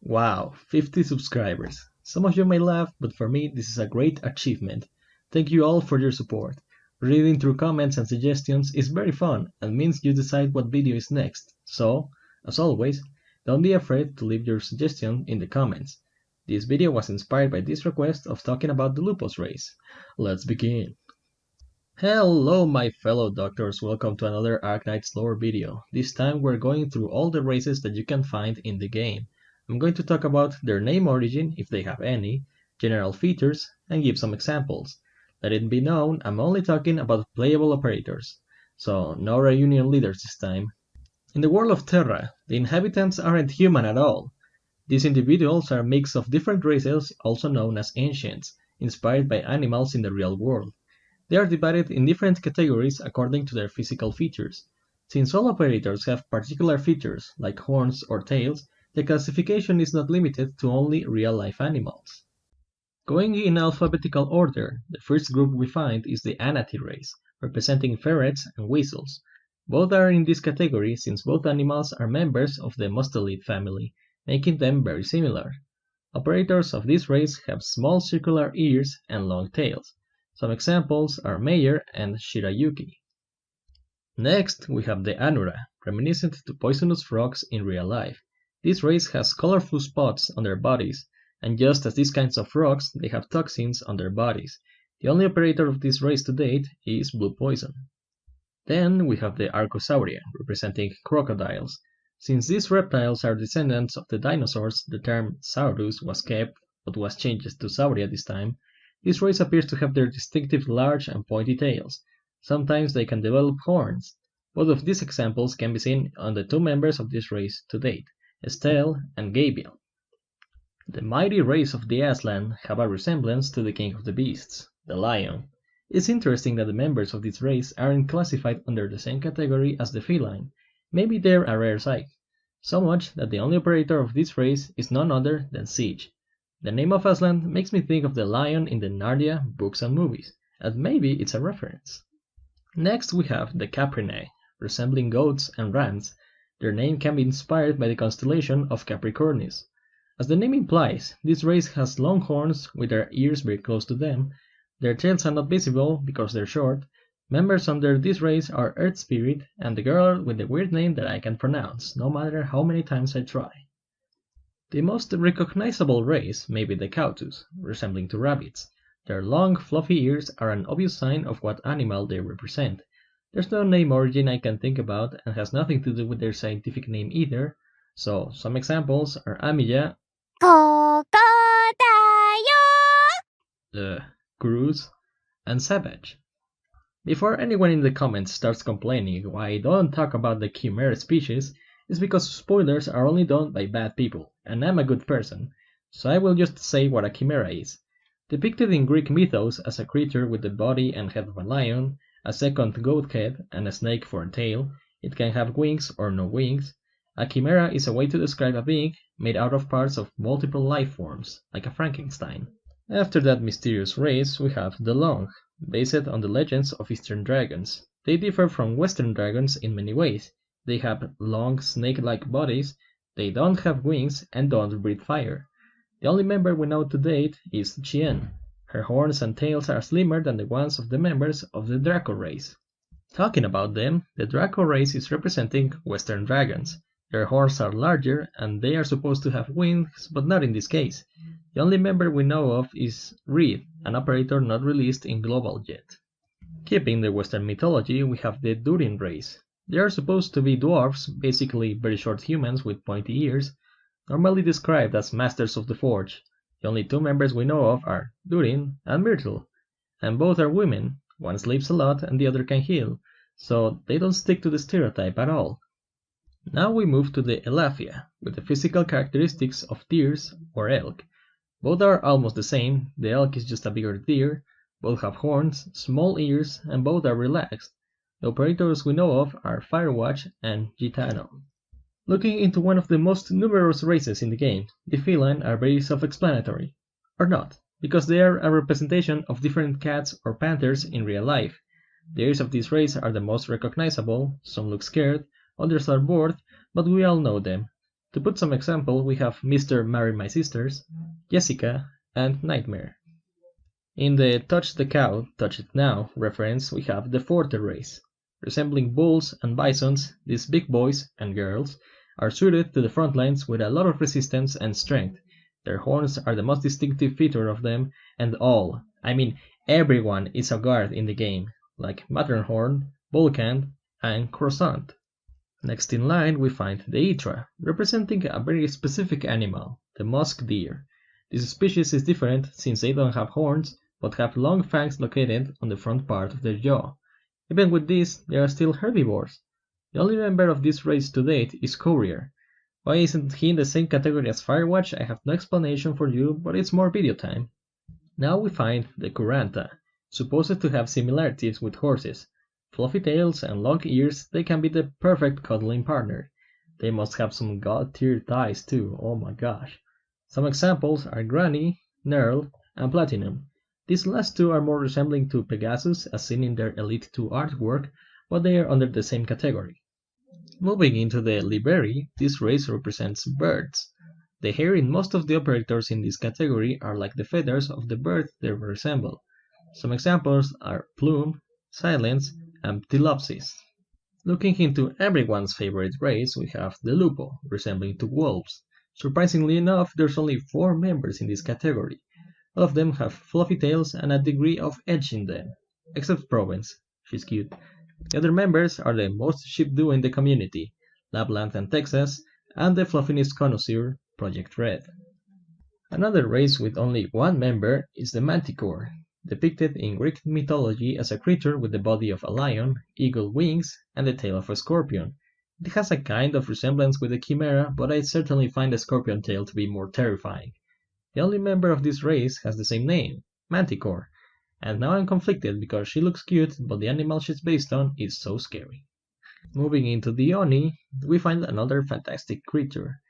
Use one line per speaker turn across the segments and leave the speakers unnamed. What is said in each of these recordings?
Wow, 50 subscribers. Some of you may laugh, but for me this is a great achievement. Thank you all for your support. Reading through comments and suggestions is very fun and means you decide what video is next. So, as always, don't be afraid to leave your suggestion in the comments. This video was inspired by this request of talking about the Lupo's race. Let's begin. Hello my fellow doctors, welcome to another Arknights lore video. This time we're going through all the races that you can find in the game. I'm going to talk about their name origin, if they have any, general features, and give some examples. Let it be known, I'm only talking about playable operators, so no reunion leaders this time. In the world of Terra, the inhabitants aren't human at all. These individuals are a mix of different races, also known as ancients, inspired by animals in the real world. They are divided in different categories according to their physical features. Since all operators have particular features, like horns or tails, the classification is not limited to only real-life animals. Going in alphabetical order, the first group we find is the Anaty race, representing ferrets and weasels. Both are in this category since both animals are members of the mustelid family, making them very similar. Operators of this race have small circular ears and long tails. Some examples are Meyer and Shirayuki. Next, we have the Anura, reminiscent to poisonous frogs in real life. This race has colorful spots on their bodies, and just as these kinds of frogs, they have toxins on their bodies. The only operator of this race to date is blue poison. Then we have the Archosauria, representing crocodiles. Since these reptiles are descendants of the dinosaurs, the term Saurus was kept, but was changed to Sauria this time. This race appears to have their distinctive large and pointy tails. Sometimes they can develop horns. Both of these examples can be seen on the two members of this race to date, Estelle and Gabriel. The mighty race of the Aslan have a resemblance to the king of the beasts, the lion. It's interesting that the members of this race aren't classified under the same category as the feline. Maybe they're a rare sight. So much that the only operator of this race is none other than Siege. The name of Aslan makes me think of the lion in the Narnia books and movies, and maybe it's a reference. Next we have the Caprinae, resembling goats and rams. Their name can be inspired by the constellation of Capricornus. As the name implies, this race has long horns with their ears very close to them. Their tails are not visible because they're short. Members under this race are Earth Spirit and the girl with the weird name that I can pronounce, no matter how many times I try. The most recognizable race may be the Cautus, resembling to rabbits. Their long, fluffy ears are an obvious sign of what animal they represent. There's no name origin I can think about and has nothing to do with their scientific name either, so some examples are Amiya, Cruz, and Savage. Before anyone in the comments starts complaining why I don't talk about the Chimera species, it's because spoilers are only done by bad people, and I'm a good person, so I will just say what a chimera is. Depicted in Greek mythos as a creature with the body and head of a lion, a second goat head, and a snake for a tail, it can have wings or no wings. A chimera is a way to describe a being made out of parts of multiple life forms, like a Frankenstein. After that mysterious race, we have the Long, based on the legends of Eastern dragons. They differ from Western dragons in many ways. They have long, snake-like bodies, they don't have wings, and don't breathe fire. The only member we know to date is Chien. Her horns and tails are slimmer than the ones of the members of the Draco race. Talking about them, the Draco race is representing Western dragons. Their horns are larger, and they are supposed to have wings, but not in this case. The only member we know of is Reed, an operator not released in Global yet. Keeping the Western mythology, we have the Durin race. They are supposed to be dwarfs, basically very short humans with pointy ears, normally described as masters of the forge. The only two members we know of are Durin and Myrtle, and both are women. One sleeps a lot and the other can heal, so they don't stick to the stereotype at all. Now we move to the Elaphia, with the physical characteristics of deers or elk. Both are almost the same, the elk is just a bigger deer, both have horns, small ears, and both are relaxed. The operators we know of are Firewatch and Gitano. Looking into one of the most numerous races in the game, the feline are very self-explanatory. Or not, because they are a representation of different cats or panthers in real life. The ears of this race are the most recognizable, some look scared, others are bored, but we all know them. To put some example, we have Mr. Marry My Sisters, Jessica, and Nightmare. In the Touch the Cow, Touch It Now reference, we have the Forte race. Resembling bulls and bisons, these big boys and girls are suited to the front lines with a lot of resistance and strength. Their horns are the most distinctive feature of them, and everyone is a guard in the game, like Matterhorn, Vulcan, and Croissant. Next in line we find the Itra, representing a very specific animal, the musk deer. This species is different since they don't have horns, but have long fangs located on the front part of their jaw. Even with this, they are still herbivores. The only member of this race to date is Courier. Why isn't he in the same category as Firewatch? I have no explanation for you, but it's more video time. Now we find the Kuranta, supposed to have similarities with horses. Fluffy tails and long ears, they can be the perfect cuddling partner. They must have some god-tier thighs too, oh my gosh. Some examples are Granny, Nerl, and Platinum. These last two are more resembling to Pegasus as seen in their Elite 2 artwork, but they are under the same category. Moving into the Liberi, this race represents birds. The hair in most of the operators in this category are like the feathers of the bird they resemble. Some examples are Plume, Silence, and Ptilopsis. Looking into everyone's favorite race, we have the Lupo, resembling to wolves. Surprisingly enough, there's only 4 members in this category. All of them have fluffy tails and a degree of edge in them, except Provence, she's cute. The other members are the most shipped duo in the community, Lapland and Texas, and the fluffiness connoisseur, Project Red. Another race with only 1 member is the Manticore, depicted in Greek mythology as a creature with the body of a lion, eagle wings, and the tail of a scorpion. It has a kind of resemblance with the Chimera, but I certainly find the scorpion tail to be more terrifying. The only member of this race has the same name, Manticore, and now I'm conflicted because she looks cute, but the animal she's based on is so scary. Moving into the Oni, we find another fantastic creature.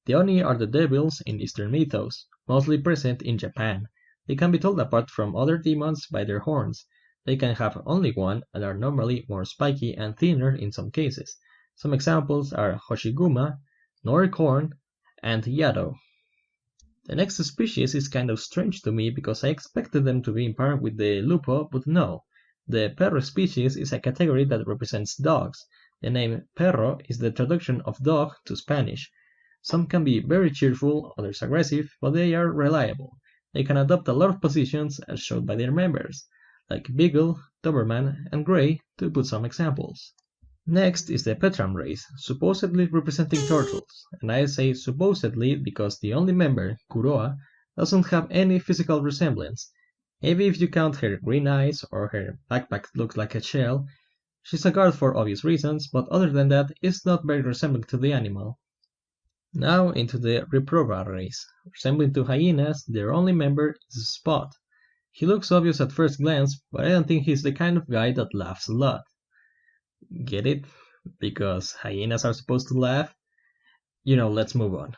The Oni are the devils in Eastern mythos, mostly present in Japan. They can be told apart from other demons by their horns. They can have only one and are normally more spiky and thinner in some cases. Some examples are Hoshiguma, Noricorn, and Yado. The next species is kind of strange to me because I expected them to be in par with the Lupo, but no. The Perro species is a category that represents dogs. The name Perro is the traduction of dog to Spanish. Some can be very cheerful, others aggressive, but they are reliable. They can adopt a lot of positions as shown by their members, like Beagle, Doberman, and Grey, to put some examples. Next is the Petram race, supposedly representing turtles, and I say supposedly because the only member, Kuroa, doesn't have any physical resemblance. Maybe if you count her green eyes or her backpack looks like a shell. She's a guard for obvious reasons, but other than that, it's not very resembling to the animal. Now into the Reproba race. Resembling to hyenas, their only member is Spot. He looks obvious at first glance, but I don't think he's the kind of guy that laughs a lot. Get it? Because hyenas are supposed to laugh? Let's move on.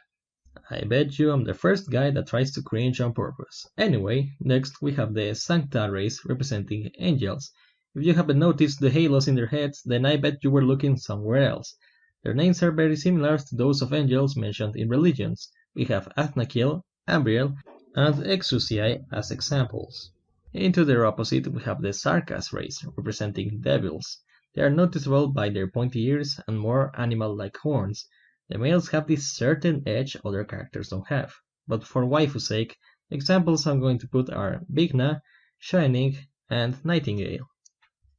I bet you I'm the first guy that tries to cringe on purpose. Anyway, next we have the Sancta race representing angels. If you haven't noticed the halos in their heads, then I bet you were looking somewhere else. Their names are very similar to those of angels mentioned in religions. We have Athnakil, Ambriel, and Exusiae as examples. Into their opposite we have the Sarkas race, representing devils. They are noticeable by their pointy ears and more animal-like horns. The males have this certain edge other characters don't have. But for waifu's sake, the examples I'm going to put are Bigna, Shining, and Nightingale.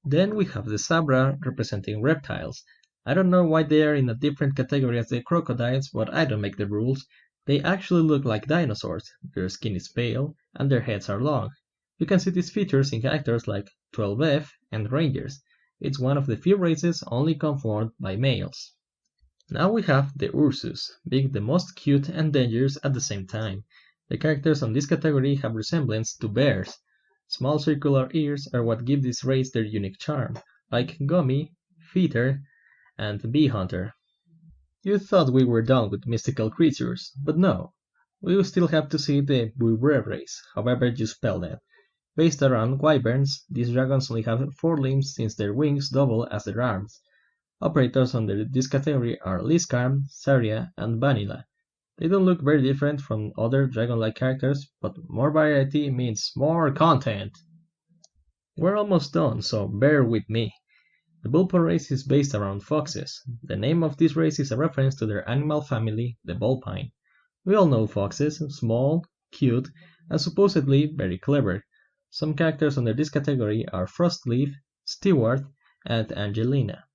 Then we have the Sabra representing reptiles. I don't know why they are in a different category as the crocodiles, but I don't make the rules. They actually look like dinosaurs. Their skin is pale, and their heads are long. You can see these features in characters like 12F and Rangers. It's one of the few races only conformed by males. Now we have the Ursus, being the most cute and dangerous at the same time. The characters on this category have resemblance to bears. Small circular ears are what give this race their unique charm, like Gummy, Feeder, and Bee Hunter. You thought we were done with mystical creatures, but no. We will still have to see the Buibre race, however you spell that. Based around wyverns, these dragons only have 4 limbs since their wings double as their arms. Operators under this category are Liscarm, Saria, and Vanilla. They don't look very different from other dragon-like characters, but more variety means more content! We're almost done, so bear with me. The Vulpo race is based around foxes. The name of this race is a reference to their animal family, the vulpine. We all know foxes, small, cute, and supposedly very clever. Some characters under this category are Frostleaf, Stewart, and Angelina.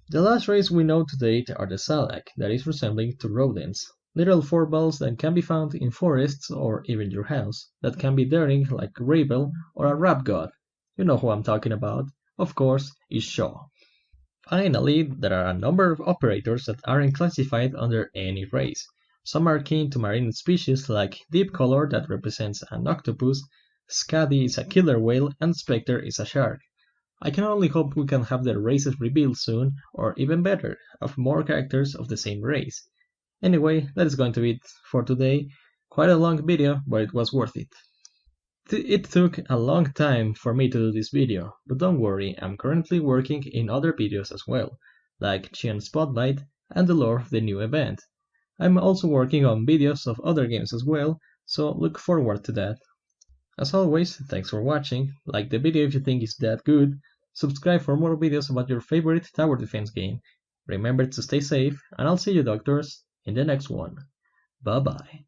The last race we know to date are the Salak, that is resembling to rodents. Little fourballs that can be found in forests or even your house, that can be daring like Ravel or a rap god. You know who I'm talking about. Of course, is Shaw. Finally, there are a number of operators that aren't classified under any race. Some are kin to marine species like Deep Color that represents an octopus, Skadi is a killer whale, and Spectre is a shark. I can only hope we can have their races revealed soon, or even better, of more characters of the same race. Anyway, that is going to be it for today. Quite a long video, but it was worth it. It took a long time for me to do this video, but don't worry, I'm currently working in other videos as well, like Waifu Spotlight and the lore of the new event. I'm also working on videos of other games as well, so look forward to that. As always, thanks for watching, like the video if you think it's that good, subscribe for more videos about your favorite tower defense game. Remember to stay safe, and I'll see you doctors in the next one. Bye bye.